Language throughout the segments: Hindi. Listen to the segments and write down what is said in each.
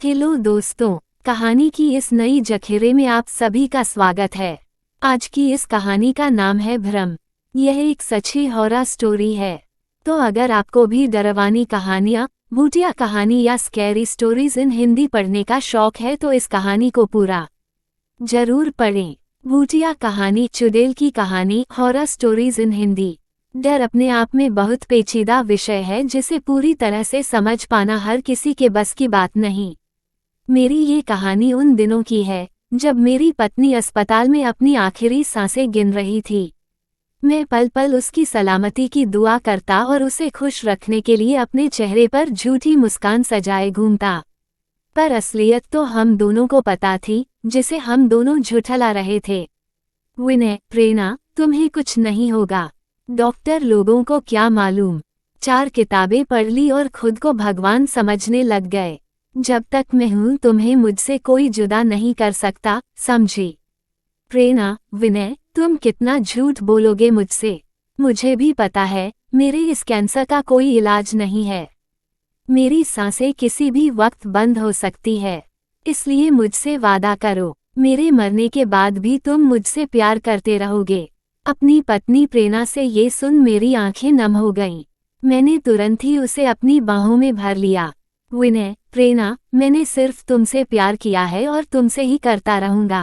हेलो दोस्तों, कहानी की इस नई जखीरे में आप सभी का स्वागत है। आज की इस कहानी का नाम है भ्रम। यह एक सच्ची हॉरर स्टोरी है। तो अगर आपको भी डरावनी कहानियाँ, भूतिया कहानी या स्कैरी स्टोरीज इन हिंदी पढ़ने का शौक है तो इस कहानी को पूरा जरूर पढ़ें। भूतिया कहानी, चुड़ैल की कहानी, हॉरर स्टोरीज इन हिंदी। डर अपने आप में बहुत पेचीदा विषय है जिसे पूरी तरह से समझ पाना हर किसी के बस की बात नहीं। मेरी ये कहानी उन दिनों की है जब मेरी पत्नी अस्पताल में अपनी आखिरी सांसें गिन रही थी। मैं पल पल उसकी सलामती की दुआ करता और उसे खुश रखने के लिए अपने चेहरे पर झूठी मुस्कान सजाए घूमता। पर असलियत तो हम दोनों को पता थी, जिसे हम दोनों झुठला रहे थे। विनय, प्रेरणा, तुम्हें कुछ नहीं होगा। डॉक्टर लोगों को क्या मालूम। 4 किताबें पढ़ ली और खुद को भगवान समझने लग गए। जब तक मैं हूं तुम्हें मुझसे कोई जुदा नहीं कर सकता, समझी। प्रेरणा, विनय, तुम कितना झूठ बोलोगे मुझसे। मुझे भी पता है, मेरे इस कैंसर का कोई इलाज नहीं है। मेरी सांसें किसी भी वक्त बंद हो सकती है। इसलिए मुझसे वादा करो, मेरे मरने के बाद भी तुम मुझसे प्यार करते रहोगे। अपनी पत्नी प्रेरणा से ये सुन मेरी आंखें नम हो गईं। मैंने तुरंत ही उसे अपनी बाहों में भर लिया। विनय, प्रेरणा, मैंने सिर्फ तुमसे प्यार किया है और तुमसे ही करता रहूंगा।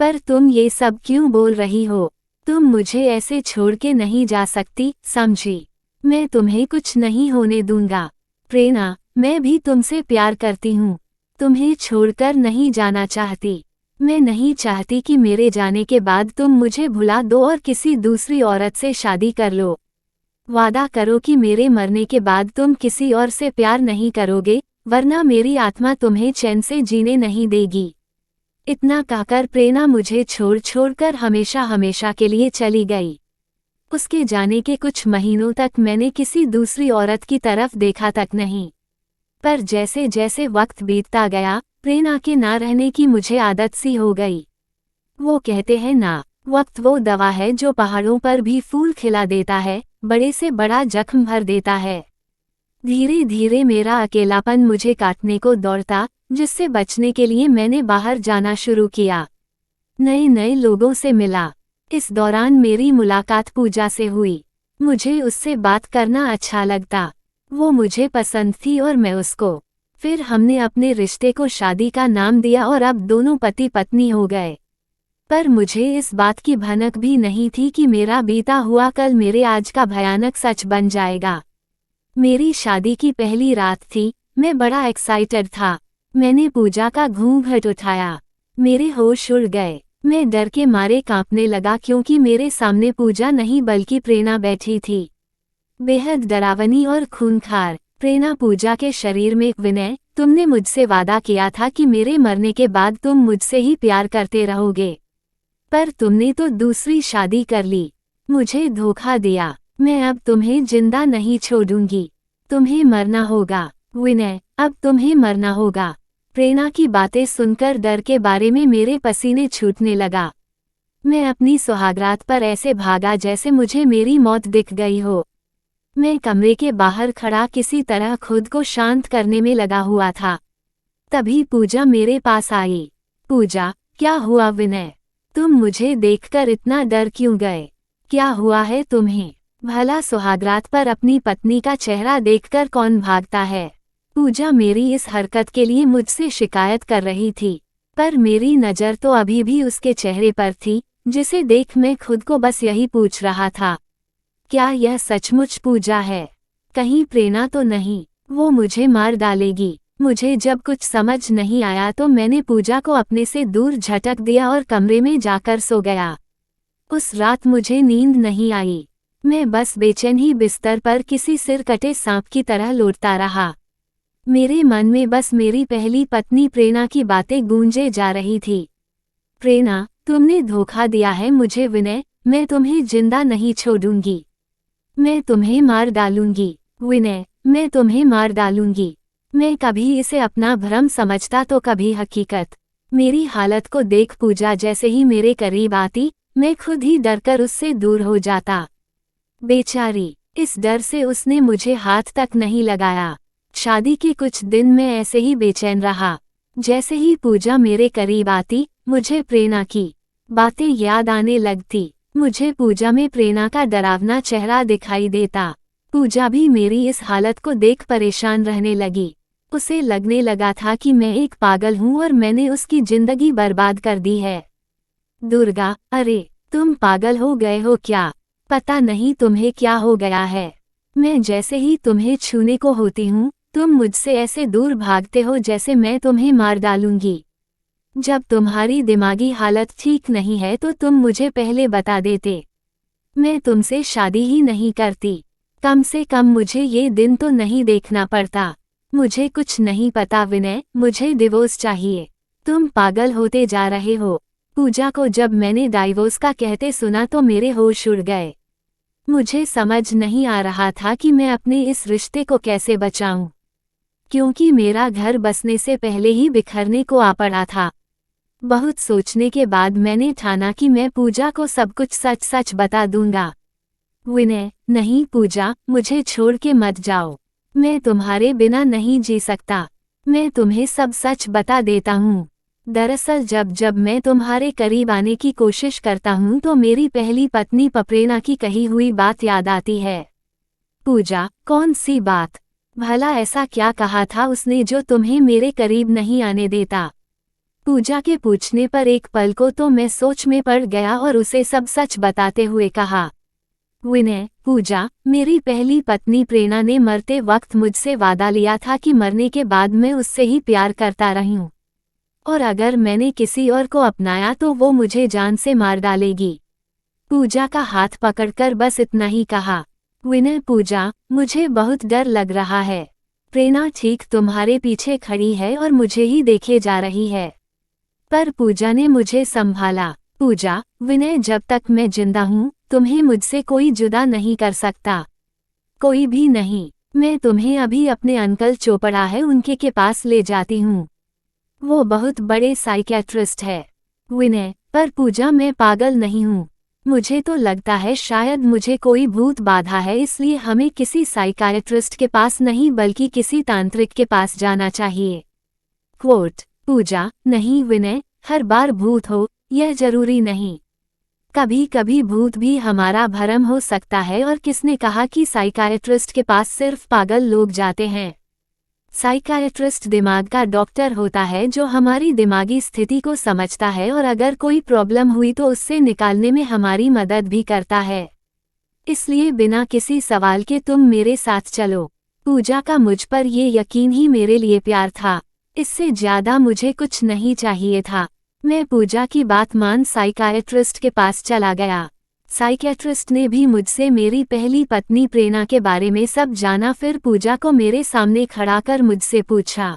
पर तुम ये सब क्यों बोल रही हो? तुम मुझे ऐसे छोड़ के नहीं जा सकती, समझी। मैं तुम्हें कुछ नहीं होने दूंगा। प्रेरणा, मैं भी तुमसे प्यार करती हूँ। तुम्हें छोड़कर नहीं जाना चाहती। मैं नहीं चाहती कि मेरे जाने के बाद तुम मुझे भुला दो और किसी दूसरी औरत से शादी कर लो। वादा करो कि मेरे मरने के बाद तुम किसी और से प्यार नहीं करोगे, वरना मेरी आत्मा तुम्हें चैन से जीने नहीं देगी। इतना कहकर प्रेरणा मुझे छोड़कर हमेशा हमेशा के लिए चली गई। उसके जाने के कुछ महीनों तक मैंने किसी दूसरी औरत की तरफ देखा तक नहीं। पर जैसे जैसे वक्त बीतता गया, प्रेरणा के ना रहने की मुझे आदत सी हो गई। वो कहते हैं ना, वक्त वो दवा है जो पहाड़ों पर भी फूल खिला देता है, बड़े से बड़ा जख्म भर देता है। धीरे धीरे मेरा अकेलापन मुझे काटने को दौड़ता, जिससे बचने के लिए मैंने बाहर जाना शुरू किया। नए नए लोगों से मिला। इस दौरान मेरी मुलाकात पूजा से हुई। मुझे उससे बात करना अच्छा लगता। वो मुझे पसंद थी और मैं उसको। फिर हमने अपने रिश्ते को शादी का नाम दिया और अब दोनों पति पत्नी हो गए। पर मुझे इस बात की भनक भी नहीं थी कि मेरा बीता हुआ कल मेरे आज का भयानक सच बन जाएगा। मेरी शादी की पहली रात थी। मैं बड़ा एक्साइटेड था। मैंने पूजा का घूंघट उठाया। मेरे होश उड़ गए। मैं डर के मारे कांपने लगा क्योंकि मेरे सामने पूजा नहीं बल्कि प्रेरणा बैठी थी। बेहद डरावनी और खूंखार। प्रेरणा पूजा के शरीर में। विनय, तुमने मुझसे वादा किया था कि मेरे मरने के बाद तुम मुझसे ही प्यार करते रहोगे। पर तुमने तो दूसरी शादी कर ली। मुझे धोखा दिया। मैं अब तुम्हें जिंदा नहीं छोड़ूंगी। तुम्हें मरना होगा। विनय, अब तुम्हें मरना होगा। प्रेरणा की बातें सुनकर डर के बारे में मेरे पसीने छूटने लगा। मैं अपनी सुहागरात पर ऐसे भागा जैसे मुझे मेरी मौत दिख गई हो। मैं कमरे के बाहर खड़ा किसी तरह खुद को शांत करने में लगा हुआ था। तभी पूजा मेरे पास आई। पूजा, क्या हुआ विनय? तुम मुझे देखकर इतना डर क्यों गए? क्या हुआ है तुम्हें? भला सुहागरात पर अपनी पत्नी का चेहरा देखकर कौन भागता है? पूजा मेरी इस हरकत के लिए मुझसे शिकायत कर रही थी, पर मेरी नज़र तो अभी भी उसके चेहरे पर थी, जिसे देख मैं खुद को बस यही पूछ रहा था, क्या यह सचमुच पूजा है? कहीं प्रेरणा तो नहीं? वो मुझे मार डालेगी। मुझे जब कुछ समझ नहीं आया तो मैंने पूजा को अपने से दूर झटक दिया और कमरे में जाकर सो गया। उस रात मुझे नींद नहीं आई। मैं बस बेचैन ही बिस्तर पर किसी सिर कटे सांप की तरह लौटता रहा। मेरे मन में बस मेरी पहली पत्नी प्रेरणा की बातें गूंजे जा रही थी। प्रेरणा, तुमने धोखा दिया है मुझे विनय। मैं तुम्हें जिंदा नहीं छोड़ूंगी। मैं तुम्हें मार डालूंगी। विनय, मैं तुम्हें मार डालूंगी। मैं कभी इसे अपना भ्रम समझता तो कभी हकीकत। मेरी हालत को देख पूजा जैसे ही मेरे करीब आती, मैं खुद ही डरकर उससे दूर हो जाता। बेचारी, इस डर से उसने मुझे हाथ तक नहीं लगाया। शादी के कुछ दिन मैं ऐसे ही बेचैन रहा। जैसे ही पूजा मेरे करीब आती, मुझे प्रेरणा की बातें याद आने लगती। मुझे पूजा में प्रेरणा का डरावना चेहरा दिखाई देता। पूजा भी मेरी इस हालत को देख परेशान रहने लगी। उसे लगने लगा था कि मैं एक पागल हूँ और मैंने उसकी जिंदगी बर्बाद कर दी है। दुर्गा, अरे तुम पागल हो गए हो क्या? पता नहीं तुम्हें क्या हो गया है। मैं जैसे ही तुम्हें छूने को होती हूँ, तुम मुझसे ऐसे दूर भागते हो जैसे मैं तुम्हें मार डालूंगी। जब तुम्हारी दिमागी हालत ठीक नहीं है तो तुम मुझे पहले बता देते। मैं तुमसे शादी ही नहीं करती। कम से कम मुझे ये दिन तो नहीं देखना पड़ता। मुझे कुछ नहीं पता विनय, मुझे डिवोर्स चाहिए। तुम पागल होते जा रहे हो। पूजा को जब मैंने डाइवोर्स का कहते सुना तो मेरे होश उड़ गए। मुझे समझ नहीं आ रहा था कि मैं अपने इस रिश्ते को कैसे बचाऊं, क्योंकि मेरा घर बसने से पहले ही बिखरने को आ पड़ा था। बहुत सोचने के बाद मैंने ठाना कि मैं पूजा को सब कुछ सच सच बता दूंगा। विनय, नहीं पूजा, मुझे छोड़ के मत जाओ। मैं तुम्हारे बिना नहीं जी सकता। मैं तुम्हें सब सच बता देता हूँ। दरअसल जब जब मैं तुम्हारे करीब आने की कोशिश करता हूँ तो मेरी पहली पत्नी प्रेरणा की कही हुई बात याद आती है। पूजा, कौन सी बात? भला ऐसा क्या कहा था उसने जो तुम्हें मेरे करीब नहीं आने देता? पूजा के पूछने पर एक पल को तो मैं सोच में पड़ गया और उसे सब सच बताते हुए कहा। विनय, पूजा, मेरी पहली पत्नी प्रेरणा ने मरते वक्त मुझसे वादा लिया था कि मरने के बाद मैं उससे ही प्यार करता रहूं, और अगर मैंने किसी और को अपनाया तो वो मुझे जान से मार डालेगी। पूजा का हाथ पकड़कर बस इतना ही कहा। विनय, पूजा, मुझे बहुत डर लग रहा है। प्रेरणा ठीक तुम्हारे पीछे खड़ी है और मुझे ही देखे जा रही है। पर पूजा ने मुझे संभाला। पूजा, विनय, जब तक मैं जिंदा हूँ तुम्हें मुझसे कोई जुदा नहीं कर सकता। कोई भी नहीं। मैं तुम्हें अभी अपने अंकल चोपड़ा है उनके के पास ले जाती हूँ। वो बहुत बड़े साइकियाट्रिस्ट है। विनय, पर पूजा, मैं पागल नहीं हूँ। मुझे तो लगता है शायद मुझे कोई भूत बाधा है, इसलिए हमें किसी साइकियाट्रिस्ट के पास नहीं बल्कि किसी तांत्रिक के पास जाना चाहिए। क्वोट। पूजा, नहीं विनय, हर बार भूत हो यह जरूरी नहीं। कभी कभी भूत भी हमारा भ्रम हो सकता है। और किसने कहा कि साइकियाट्रिस्ट के पास सिर्फ पागल लोग जाते हैं? साइकियाट्रिस्ट दिमाग का डॉक्टर होता है जो हमारी दिमागी स्थिति को समझता है और अगर कोई प्रॉब्लम हुई तो उससे निकालने में हमारी मदद भी करता है। इसलिए बिना किसी सवाल के तुम मेरे साथ चलो। पूजा का मुझ पर ये यकीन ही मेरे लिए प्यार था। इससे ज्यादा मुझे कुछ नहीं चाहिए था। मैं पूजा की बात मान साइकियाट्रिस्ट के पास चला गया। साइकियाट्रिस्ट ने भी मुझसे मेरी पहली पत्नी प्रेरणा के बारे में सब जाना। फिर पूजा को मेरे सामने खड़ा कर मुझसे पूछा,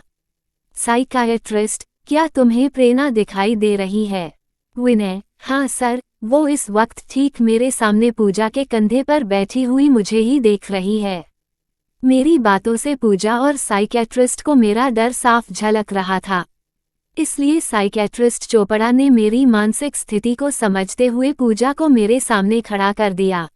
साइकियाट्रिस्ट, क्या तुम्हें प्रेरणा दिखाई दे रही है? विनय, हाँ सर, वो इस वक्त ठीक मेरे सामने पूजा के कंधे पर बैठी हुई मुझे ही देख रही है। मेरी बातों से पूजा और साइकियाट्रिस्ट को मेरा डर साफ झलक रहा था। इसलिए साइकियाट्रिस्ट चोपड़ा ने मेरी मानसिक स्थिति को समझते हुए पूजा को मेरे सामने खड़ा कर दिया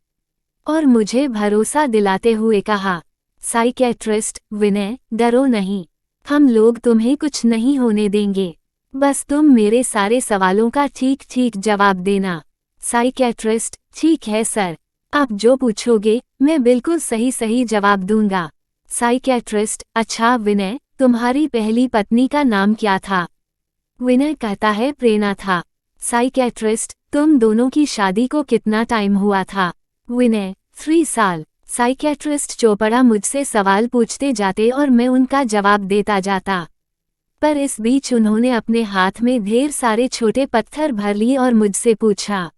और मुझे भरोसा दिलाते हुए कहा, साइकियाट्रिस्ट विनय, डरो नहीं। हम लोग तुम्हें कुछ नहीं होने देंगे। बस तुम मेरे सारे सवालों का ठीक ठीक जवाब देना। साइकियाट्रिस्ट, ठीक है सर, आप जो पूछोगे मैं बिल्कुल सही सही जवाब दूंगा। साइकियाट्रिस्ट, अच्छा विनय, तुम्हारी पहली पत्नी का नाम क्या था? विनय कहता है प्रेरणा था। साइकियाट्रिस्ट, तुम दोनों की शादी को कितना टाइम हुआ था? विनय, 3 साल। साइकियाट्रिस्ट चोपड़ा मुझसे सवाल पूछते जाते और मैं उनका जवाब देता जाता, पर इस बीच उन्होंने अपने हाथ में ढेर सारे छोटे पत्थर भर लिए और मुझसे पूछा,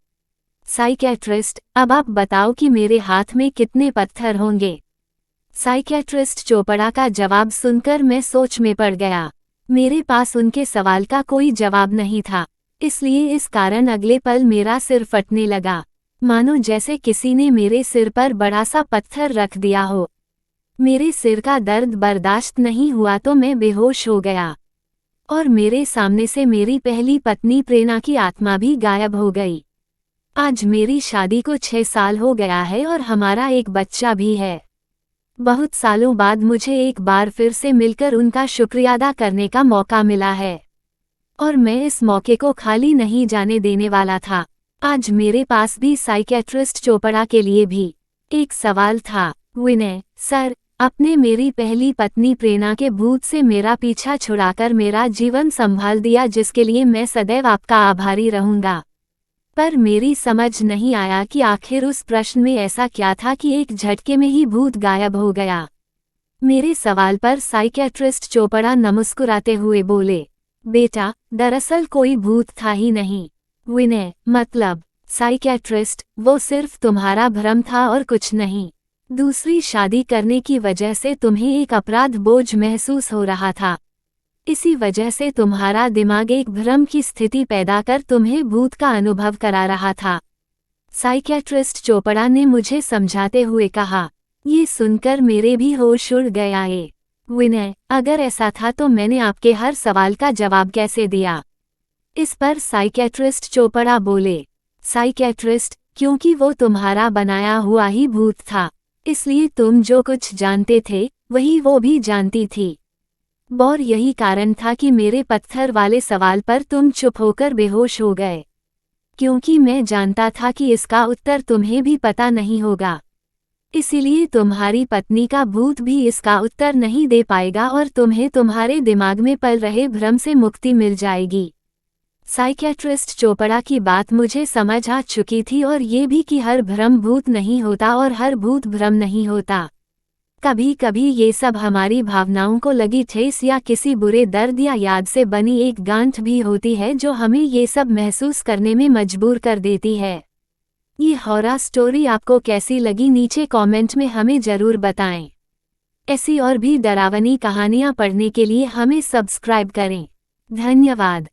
साइकियाट्रिस्ट, अब आप बताओ कि मेरे हाथ में कितने पत्थर होंगे? साइकियाट्रिस्ट चोपड़ा का जवाब सुनकर मैं सोच में पड़ गया। मेरे पास उनके सवाल का कोई जवाब नहीं था, इसलिए इस कारण अगले पल मेरा सिर फटने लगा, मानो जैसे किसी ने मेरे सिर पर बड़ा सा पत्थर रख दिया हो। मेरे सिर का दर्द बर्दाश्त नहीं हुआ तो मैं बेहोश हो गया और मेरे सामने से मेरी पहली पत्नी प्रेरणा की आत्मा भी गायब हो गई। आज मेरी शादी को 6 साल हो गया है और हमारा एक बच्चा भी है। बहुत सालों बाद मुझे एक बार फिर से मिलकर उनका शुक्रिया अदा करने का मौका मिला है, और मैं इस मौके को खाली नहीं जाने देने वाला था। आज मेरे पास भी साइकियाट्रिस्ट चोपड़ा के लिए भी एक सवाल था। विनय सर, आपने मेरी पहली पत्नी प्रेरणा के भूत से मेरा पीछा छुड़ाकर मेरा जीवन संभाल दिया, जिसके लिए मैं सदैव आपका आभारी रहूंगा। पर मेरी समझ नहीं आया कि आखिर उस प्रश्न में ऐसा क्या था कि एक झटके में ही भूत गायब हो गया। मेरे सवाल पर साइकियाट्रिस्ट चोपड़ा न मुस्कुराते हुए बोले, बेटा, दरअसल कोई भूत था ही नहीं। विनय मतलब? साइकियाट्रिस्ट, वो सिर्फ तुम्हारा भ्रम था और कुछ नहीं। दूसरी शादी करने की वजह से तुम्हें एक अपराध बोझ महसूस हो रहा था। इसी वजह से तुम्हारा दिमाग एक भ्रम की स्थिति पैदा कर तुम्हें भूत का अनुभव करा रहा था। साइकियाट्रिस्ट चोपड़ा ने मुझे समझाते हुए कहा। ये सुनकर मेरे भी होश उड़ गए। विनय, अगर ऐसा था तो मैंने आपके हर सवाल का जवाब कैसे दिया? इस पर साइकियाट्रिस्ट चोपड़ा बोले, साइकियाट्रिस्ट, क्योंकि वो तुम्हारा बनाया हुआ ही भूत था, इसलिए तुम जो कुछ जानते थे वही वो भी जानती थी। और यही कारण था कि मेरे पत्थर वाले सवाल पर तुम चुप होकर बेहोश हो गए, क्योंकि मैं जानता था कि इसका उत्तर तुम्हें भी पता नहीं होगा। इसीलिए तुम्हारी पत्नी का भूत भी इसका उत्तर नहीं दे पाएगा और तुम्हें तुम्हारे दिमाग में पल रहे भ्रम से मुक्ति मिल जाएगी। साइकियाट्रिस्ट चोपड़ा की बात मुझे समझ आ चुकी थी, और ये भी कि हर भ्रम भूत नहीं होता और हर भूत भ्रम नहीं होता। कभी कभी ये सब हमारी भावनाओं को लगी ठेस या किसी बुरे दर्द या याद से बनी एक गांठ भी होती है, जो हमें ये सब महसूस करने में मजबूर कर देती है। ये हॉरर स्टोरी आपको कैसी लगी नीचे कमेंट में हमें ज़रूर बताएं। ऐसी और भी डरावनी कहानियाँ पढ़ने के लिए हमें सब्सक्राइब करें। धन्यवाद।